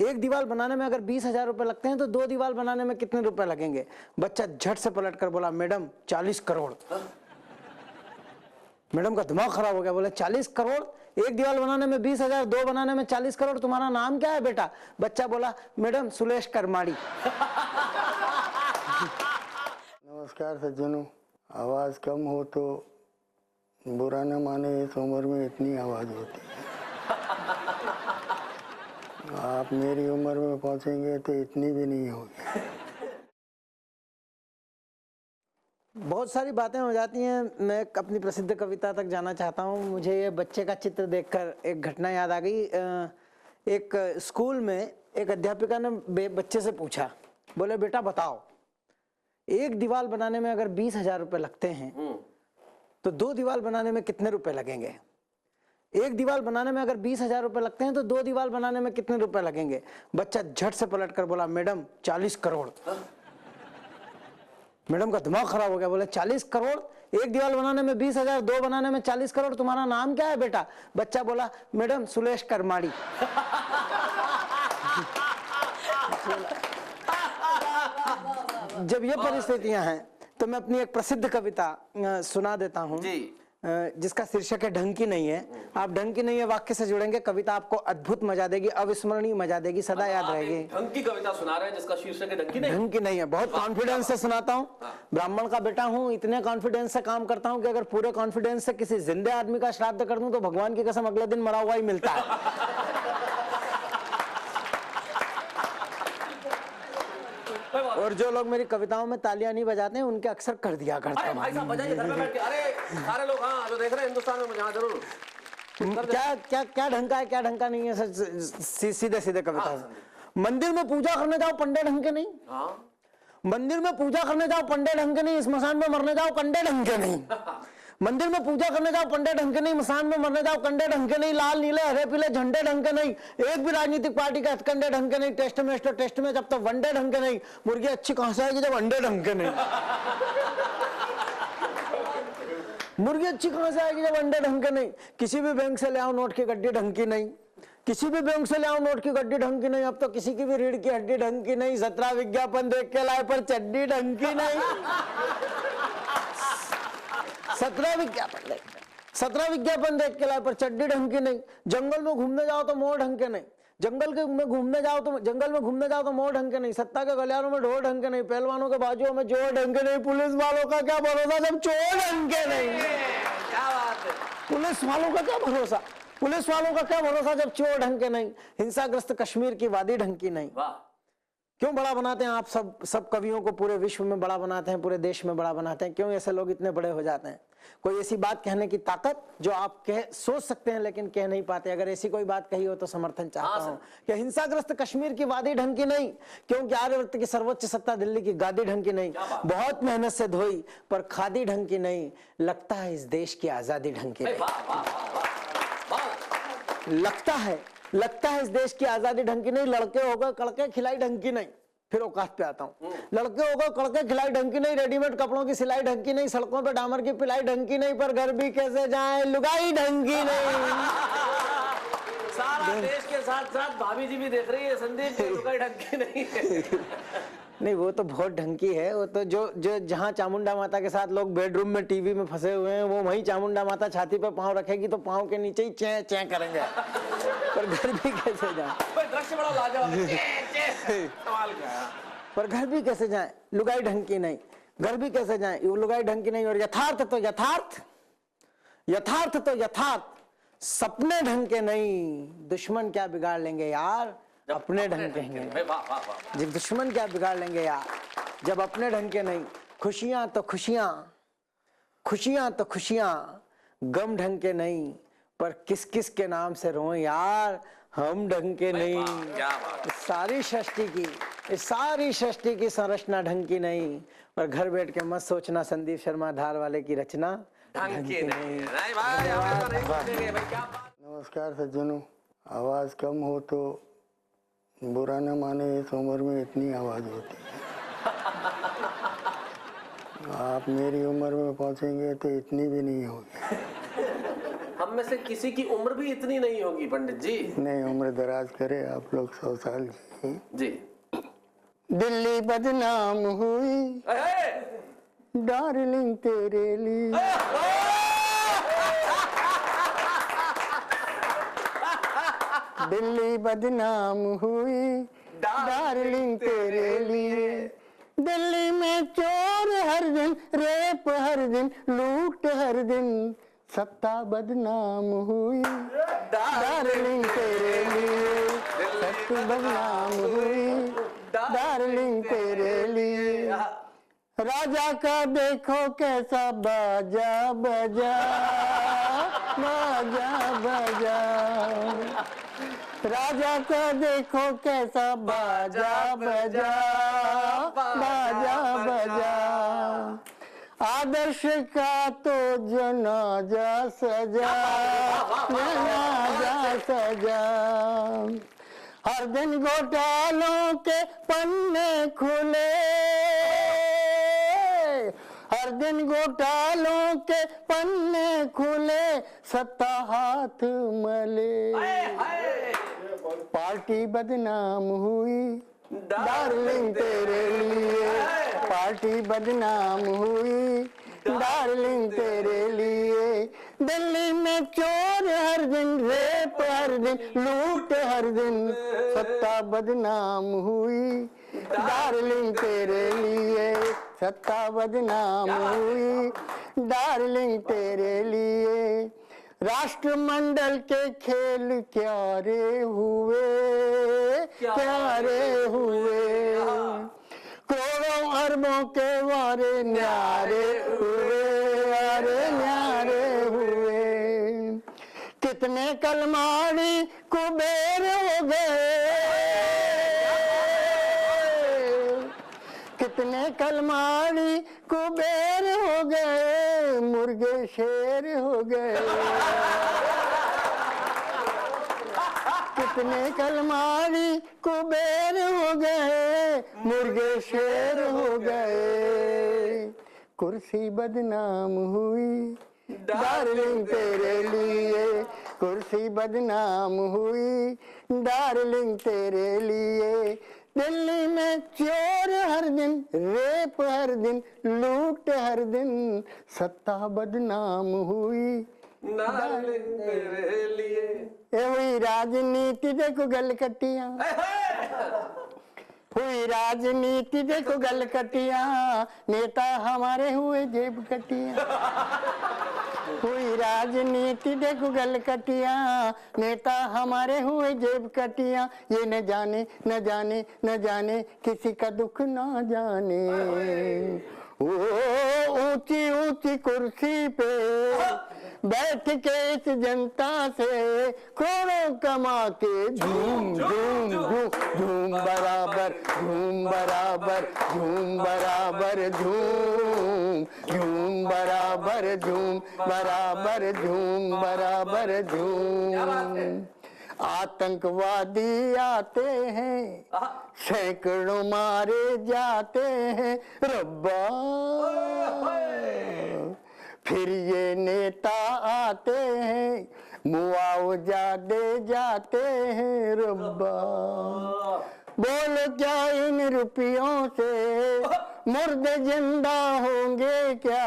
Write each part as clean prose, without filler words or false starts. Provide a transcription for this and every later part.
एक दीवार बनाने में अगर 20,000 रुपए लगते हैं तो 2 दीवार बनाने में कितने रुपए लगेंगे? बच्चा झट से पलट कर बोला, मैडम 40 करोड़। मैडम का दिमाग खराब हो गया, बोले 40 करोड़? एक दीवार बनाने में 20,000, 2 बनाने में 40 करोड़, तुम्हारा नाम क्या है बेटा? बच्चा बोला, मैडम सुलेश करमाड़ी। नमस्कार सज्जनों, आवाज़ कम हो तो बुरा न माने, इस उम्र में इतनी आवाज़ होती है। आप मेरी उम्र में पहुंचेंगे तो इतनी भी नहीं होगी। बहुत सारी बातें हो जाती हैं। मैं अपनी प्रसिद्ध कविता तक जाना चाहता हूँ। मुझे ये बच्चे का चित्र देखकर एक घटना याद आ गई। एक स्कूल में एक अध्यापिका ने बच्चे से पूछा, बोले बेटा बताओ, एक दीवार बनाने में अगर 20,000 रुपए लगते हैं तो 2 दीवार बनाने में कितने रुपए लगेंगे? एक दीवार बनाने में अगर 20,000 रुपए लगते हैं तो 2 दीवार बनाने में कितने रुपए लगेंगे? बच्चा झट से पलट कर बोला, मैडम 40 करोड़। मैडम का दिमाग खराब हो गया, बोले 40 करोड़? एक दीवार बनाने में 20,000, 2 बनाने में 40 करोड़, तुम्हारा नाम क्या है बेटा? बच्चा बोला, मैडम सुलेश करमाड़ी। जब ये परिस्थितियां हैं तो मैं अपनी एक प्रसिद्ध कविता सुना देता हूं जिसका शीर्षक है ढंग की नहीं है। आप ढंग की नहीं है वाक्य से जुड़ेंगे, कविता आपको अद्भुत मजा देगी, अविस्मरणीय मजा देगी, सदा याद रहेगी। ढंग की कविता सुना रहे हैं जिसका शीर्षक है ढंग की नहीं। ढंग की नहीं है, बहुत कॉन्फिडेंस से सुनाता हूँ। ब्राह्मण का बेटा हूँ, इतने कॉन्फिडेंस से काम करता हूँ कि अगर पूरे कॉन्फिडेंस से किसी जिंदे आदमी का श्राद्ध कर दूं तो भगवान की कसम अगले दिन मरा हुआ ही मिलता है। और जो लोग मेरी कविताओं में तालियां नहीं बजाते हैं उनके अक्सर कर दिया करता हूं। भाई साहब बजाइए घर में बैठ के। अरे सारे लोग हाँ जो देख रहे हैं हिंदुस्तान में यहाँ जरूर। क्या क्या क्या ढंग का है, क्या ढंग का नहीं है? सीधे सीधे कविता। मंदिर में पूजा करने जाओ पंडे ढंग के नहीं। मंदिर में पूजा करने जाओ पंडे ढंग के नहीं, स्मशान में मरने जाओ कंडे ढंग के नहीं। मंदिर में पूजा करने जाओ पंडे ढंग के नहीं, मसान में मरने जाओ कंडे ढंग के नहीं, लाल नीले हरे पीले झंडे ढंग के नहीं, एक भी राजनीतिक पार्टी का हथकंडे ढंग के नहीं, टेस्ट में जब तक वनडे ढंग के नहीं, मुर्गी अच्छी कहां से आएगी जब अंडे ढंग के नहीं? मुर्गी अच्छी कहां से आएगी जब अंडे ढंग के नहीं? किसी भी बैंक से ले आओ नोट की गड्डी ढंग की नहीं, किसी भी बैंक से ले आओ नोट की गड्डी ढंग की नहीं, अब तो किसी की भी रीढ़ की हड्डी ढंग की नहीं, 17 विज्ञापन देख के लाए पर चड्डी ढंग की नहीं। 17 विज्ञापन देख के लाए पर चड्डी ढंग की नहीं। जंगल में घूमने जाओ तो मोर ढंग के नहीं, जंगल में घूमने जाओ तो मोर ढंग के नहीं, सत्ता के गलियारों में ढोर ढंग के नहीं, पहलवानों के बाजुओं में जोर ढंग के नहीं, पुलिस वालों का क्या भरोसा जब चोर ढंग के नहीं। क्या बात है? पुलिस वालों का क्या भरोसा, पुलिस वालों का क्या भरोसा जब चोर ढंग के नहीं, हिंसाग्रस्त कश्मीर की वादी ढंग की नहीं। क्यों बड़ा बनाते हैं आप सब कवियों को, पूरे विश्व में बड़ा बनाते हैं, पूरे देश में बड़ा बनाते हैं? क्यों ऐसे लोग इतने बड़े हो जाते हैं? कोई ऐसी बात कहने की ताकत जो आप सोच सकते हैं लेकिन कह नहीं पाते। अगर ऐसी कोई बात कही हो तो समर्थन चाहता हूं कि हिंसाग्रस्त कश्मीर की वादी ढंग की नहीं, क्योंकि आर्यवर्त की सर्वोच्च सत्ता दिल्ली की गादी ढंग की नहीं, बहुत मेहनत से धोई पर खादी ढंग की नहीं, लगता है इस देश की आजादी ढंग की नहीं। लगता है इस देश की आजादी ढंग की नहीं, लड़के होगा कड़के खिलाई ढंग की नहीं। फिर औकात पे आता हूं, लड़के होगा कड़के खिलाई ढंग की नहीं, रेडीमेड कपड़ों की सिलाई ढंग की नहीं, सड़कों पे डामर की पिलाई ढंग की नहीं, पर घर भी कैसे जाए लुगाई ढंग की नहीं। सारा देश के साथ साथ भाभी जी भी देख रही है संदीप, लुगाई ढंग की नहीं है। नहीं वो तो बहुत ढंग की है। वो तो जो जहां चामुंडा माता के साथ लोग बेडरूम में टीवी में फंसे हुए हैं, वो वहीं चामुंडा माता छाती पे पांव रखेगी तो पांव के नीचे ही चैं चैं करेंगे। पर घर भी कैसे जाए? दृश्य बड़ा लाजवाब है। पर घर भी कैसे जाए? लुगाई ढंग की नहीं, घर भी कैसे जाए? लुगाई ढंग की नहीं। और यथार्थ तो यथार्थ, सपने ढंग के नहीं, दुश्मन क्या बिगाड़ लेंगे यार अपने ढंग के हैं। जब दुश्मन क्या बिगाड़ लेंगे यार जब अपने ढंग के नहीं। खुशियां तो खुशियां, गम ढंग के नहीं, पर किस किस के नाम से रोए यार हम ढंग के नहीं। सारी सृष्टि की संरचना ढंग की नहीं, पर घर बैठ के मत सोचना संदीप शर्मा धार वाले की रचना ढंग की नहीं। नमस्कार सज्जनों, आवाज़ कम हो तो बुरा न माने, इस उम्र में इतनी आवाज़ होती है। आप मेरी उम्र में पहुंचेंगे तो इतनी भी नहीं होगी। हम में से किसी की उम्र भी इतनी नहीं होगी पंडित जी। नहीं, उम्र दराज करे आप लोग, 100 साल जी। जी। दिल्ली बदनाम हुई डार्लिंग तेरे लिए, दिल्ली बदनाम हुई डार्लिंग तेरे लिए। दिल्ली में चोर हर दिन, रेप हर दिन, लूट हर दिन, सत्ता बदनाम हुई डार्लिंग तेरे लिए, सत्ता बदनाम हुई डार्लिंग तेरे लिए। राजा का देखो कैसा बाजा बजा, बाजा बजा, राजा का देखो कैसा बाजा बजा, बाजा बजा। आदर्श का तो जनाजा सजा, जनाजा सजा। हर दिन घोटालों के पन्ने खुले, हर दिन घोटालों के पन्ने खुले, सत्ता हाथ मले। पार्टी बदनाम हुई डार्लिंग तेरे लिए, पार्टी बदनाम हुई डार्लिंग तेरे लिए। दिल्ली में चोर हर दिन, रेप हर दिन, लूट हर दिन, सत्ता बदनाम हुई डार्लिंग तेरे लिए, सत्ता बदनाम हुई डार्लिंग तेरे लिए। राष्ट्रमंडल के खेल क्यारे हुए, क्यारे हुए, करोड़ों अरबों के वारे न्यारे हुए, अरे न्यारे हुए। कितने कलमाड़ी कुबेर हो गए, कितने कलमाड़ी कुबेर हो गए, मुर्गे शेर हो गए। कितने कलमाड़ी कुबेर हो गए, मुर्गे शेर हो गए। कुर्सी बदनाम हुई डार्लिंग तेरे लिए, कुर्सी बदनाम हुई डार्लिंग तेरे लिए। दिल्ली में चोर हर दिन, रेप हर दिन, लूट हर दिन, सत्ता बदनाम हुई डार्लिंग तेरे लिए। ए हुई राजनीति देखो गलकटियां, हुई राजनीति देखो गलकटियां, नेता हमारे हुए जेब कटियां। हुई राजनीति देखो गलकटियां, नेता हमारे हुए जेब कटियां। ये न जाने न जाने न जाने, किसी का दुख न जाने। ओ ऊंची ऊंची कुर्सी पे बैठ के इस जनता से, करोड़ों कमा के झूम झूम झूम झूम बराबर, झूम बराबर, झूम बराबर, झूम झूम बराबर, झूम बराबर, झूम बराबर, झूम। आतंकवादी आते हैं, सैकड़ों मारे जाते हैं रब्बा, फिर ये नेता आते हैं, मुआवजा दे जाते हैं रब्बा। बोलो क्या इन रुपयों से मुर्दे जिंदा होंगे क्या,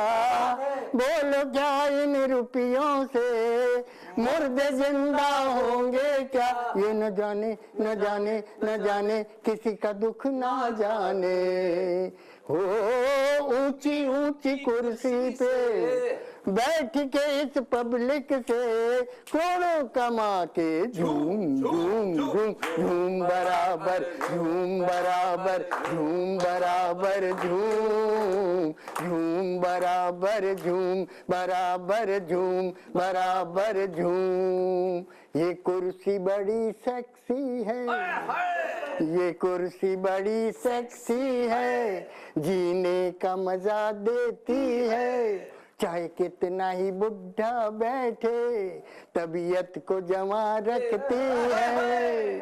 बोलो क्या इन रुपयों से मुर्दे जिंदा होंगे क्या। ये न जाने न जाने न जाने, किसी का दुख ना जाने। हो ऊंची ऊंची कुर्सी पे बैठ के इस पब्लिक से, करोड़ों कमा के झूम झूम झूम झूम बराबर, झूम बराबर, झूम बराबर, झूम झूम बराबर, झूम बराबर, झूम बराबर, झूम। ये कुर्सी बड़ी सेक्सी है, ये कुर्सी बड़ी सेक्सी है, जीने का मजा देती है। चाहे कितना ही बुढ़ा बैठे, तबीयत को जमा रखती है।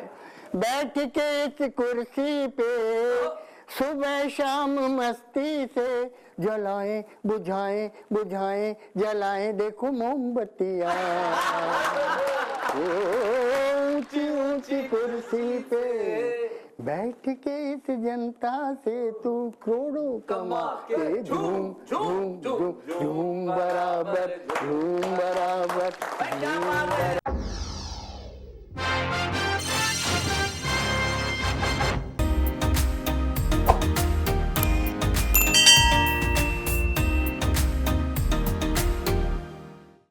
बैठ के इस कुर्सी पे सुबह शाम मस्ती से जलाएं बुझाएं बुझाएं जलाएं देखो मोमबत्तियां। ऊंची ऊंची कुर्सी पे बैठ के इस जनता से तू करोड़ों कमा के झूम झूम झूम झूम बराबर झूम